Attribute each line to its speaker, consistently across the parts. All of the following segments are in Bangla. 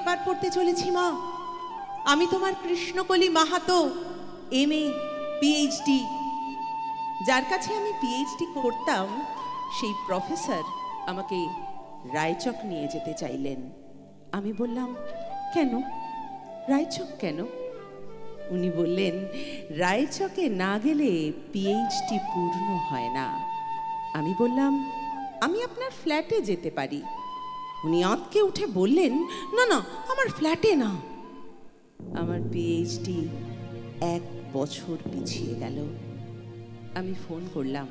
Speaker 1: পেপার পড়তে চলেছি মা। আমি তোমার কৃষ্ণকলি মাহাতো, MA PhD। যার কাছে আমি PhD করতাম সেই প্রফেসর আমাকে রায়চক নিয়ে যেতে চাইলেন। আমি বললাম, কেন রায়চক কেন? উনি বললেন, রায়চকে না গেলে PhD পূর্ণ হয় না। আমি বললাম, আমি আপনার ফ্ল্যাটে যেতে পারি। উনি আঁতকে উঠে বললেন, না না, আমার ফ্ল্যাটে না। আমার PhD 1 বছর পিছিয়ে গেল। আমি ফোন করলাম,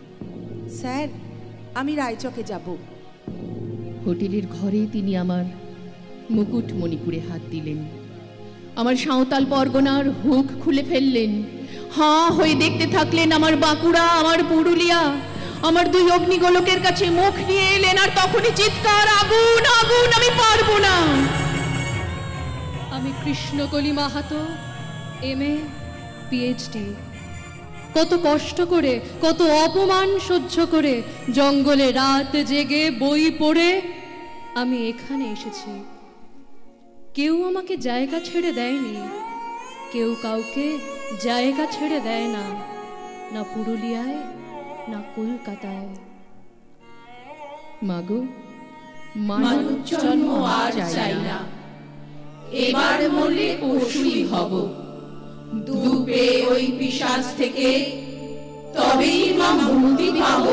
Speaker 1: স্যার আমি রায়চকে যাব।
Speaker 2: হোটেলের ঘরে তিনি আমার মুকুটমণিপুরে হাত দিলেন, আমার সাঁওতাল পরগনার হুক খুলে ফেললেন। হাঁ হয়ে দেখতে থাকলেন আমার বাঁকুড়া, আমার পুরুলিয়া, আমার 2 অগ্নিগোলকের কাছে মুখ নিয়ে এলেন। আর তখনই চিৎকার, আগুন আগুন, আমি পারবো না।
Speaker 3: আমি কৃষ্ণকলি মাহাতো, MA PhD। কত কষ্ট করে, কত অপমান সহ্য করে, জঙ্গলে রাত জেগে বই পড়ে আমি এখানে এসেছি। কেউ আমাকে জায়গা ছেড়ে দেয়নি, কেউ কাউকে জায়গা ছেড়ে দেয় না, না পুরুলিয়ায় না কলকাতায়।
Speaker 2: মাগো,
Speaker 4: মানব জন্ম আর চাই না, এবার মরলে পশুই হব। ডুবে ওই পিশাচ থেকে তবেই মা মুক্তি পাব।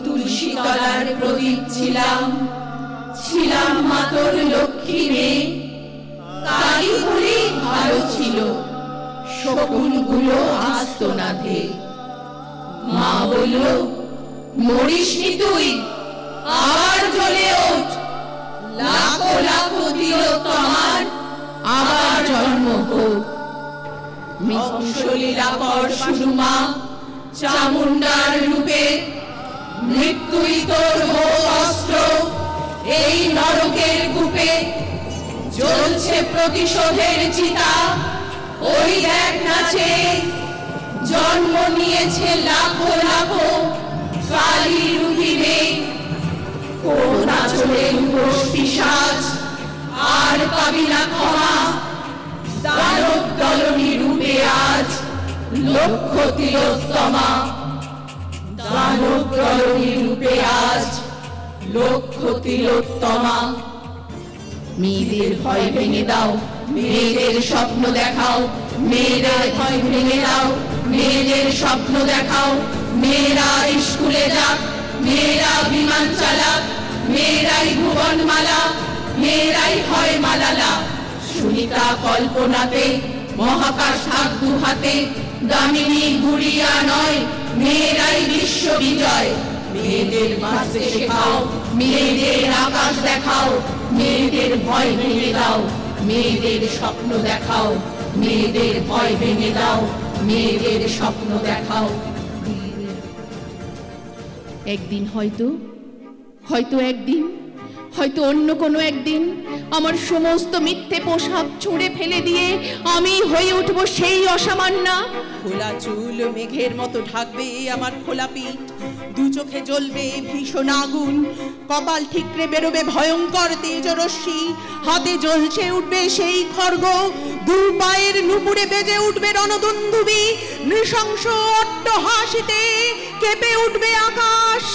Speaker 4: তুলসী তলার প্রদীপ ছিলাম, ছিলাম মা তোর লক্ষ্মী মেয়ে। তাই বলেই ভালো ছিল, শকুনগুলো আসতো না ধে। মা বলল, মরিসনি তুই, আবার জ্বলে ওঠ। লাখো লাখো দিল তোমার আবার জন্ম হোক। ধ্বংসলীলা কর শুরু মা চামুন্ডার রূপে। মৃত্যুই তোর হোক অস্ত্র এই নরকের কূপে। জ্বলছে প্রতিশোধের চিতা, ওই দেখ নাচে। জন্ম নিয়েছে লাখো লাখো কালী রূপী মেয়ে। কোন আঁচলের উপোস পিশাচ আর পাবি না ক্ষমা। দানব দলনী রূপে আজ লক্ষ তিলোত্তমা। দানব দলনী রূপে আজ লক্ষ তিলোত্তমা। মেয়েদের ভয় ভেঙে দাও, মেয়েদের স্বপ্ন দেখাও। মেয়েদের ভয় ভেঙে দাও, মেয়েদের স্বপ্ন দেখাও। মেয়েরা স্কুলে যাক, মেয়েরা বিমান চালাক। মেয়েরাই ভুবনমালা, মেয়েরাই হয় মালালা। সুনিতা কল্পনাতে মহাকাশ থাক 2 হাতে। দামিনী গুড়িয়া নয়, মেয়েরাই বিশ্ব বিজয়। মেয়েদের বাঁচতে শেখাও, মেয়েদের আকাশ দেখাও। মেয়েদের ভয় ভেঙে দাও, মেয়েদের স্বপ্ন দেখাও। মেয়েদের ভয় ভেঙে দাও, মেয়েদের স্বপ্ন দেখাও।
Speaker 2: একদিন হয়তো একদিন, হয়তো অন্য কোনো একদিন আমার সমস্ত মিথ্যে পোশাক ছুঁড়ে ফেলে দিয়ে আমি হয়ে উঠবো সেই অসামান্যা।
Speaker 1: খোলা চুল মেঘের মতো ঢাকবে আমার খোলা পিঠ। 2 চোখে জ্বলবে ভীষণ আগুন, কপাল ঠিকরে বেরোবে ভয়ঙ্কর তেজরশ্মি। হাতে জ্বলছে উঠবে সেই খড়গ, 2 পায়ের নুপুরে বেজে উঠবে রণদুন্দুবি। নৃশংস অট্টহাসিতে কেঁপে উঠবে আকাশ।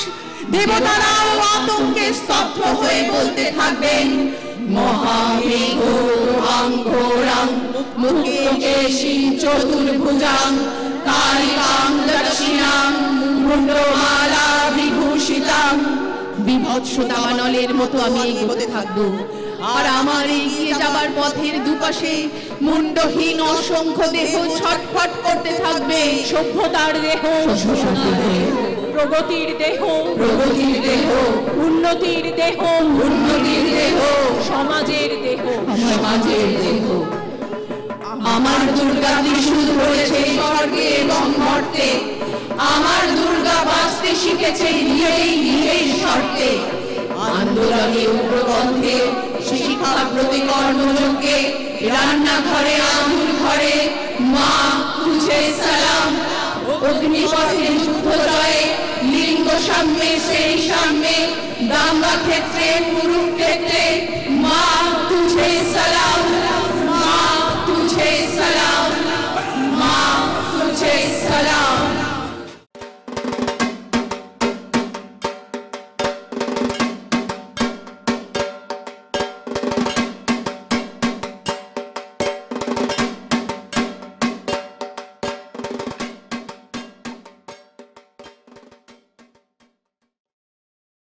Speaker 1: দেবতারাও আতঙ্কে স্তব্ধ হয়ে বলতে থাকবেন,
Speaker 4: মহামেঘ ঘোরাং মুকেশী চতুর্ভুজাং কালিকাং দক্ষিণাং মুন্ডমালা বিভূষিতাং।
Speaker 2: বিভৎস দাবানলের মতো আমি এগোতে থাকবো, আর আমার এগিয়ে যাবার পথের দুপাশে মুন্ডহীন অসংখ্য দেহ ছটফট করতে থাকবে।
Speaker 3: সভ্যতার দেহ, প্রগতির দেহ,
Speaker 4: প্রগতির দেহ,
Speaker 3: উন্নতির দেহ,
Speaker 4: উন্নতির দেহ,
Speaker 3: সমাজের দেহ,
Speaker 4: সমাজের দেহ। আমার দুর্গা ত্রিশূল ধরেছে স্বর্গে এবং মর্তে। আমার দুর্গা বাঁচতে শিখেছে নিজেই শর্তে। আন্দোলনে উগ্রগন্ধে শিক্ষা প্রতি কর্মযজ্ঞে রান্নাঘরে আগুন ঘরে মা তুঝে সালাম। অগ্নিপথে যুদ্ধ জয়ে লিঙ্গ সাম্যে সেই সাম্যে দাঙ্গা ক্ষেত্রে কুরুক্ষেত্রে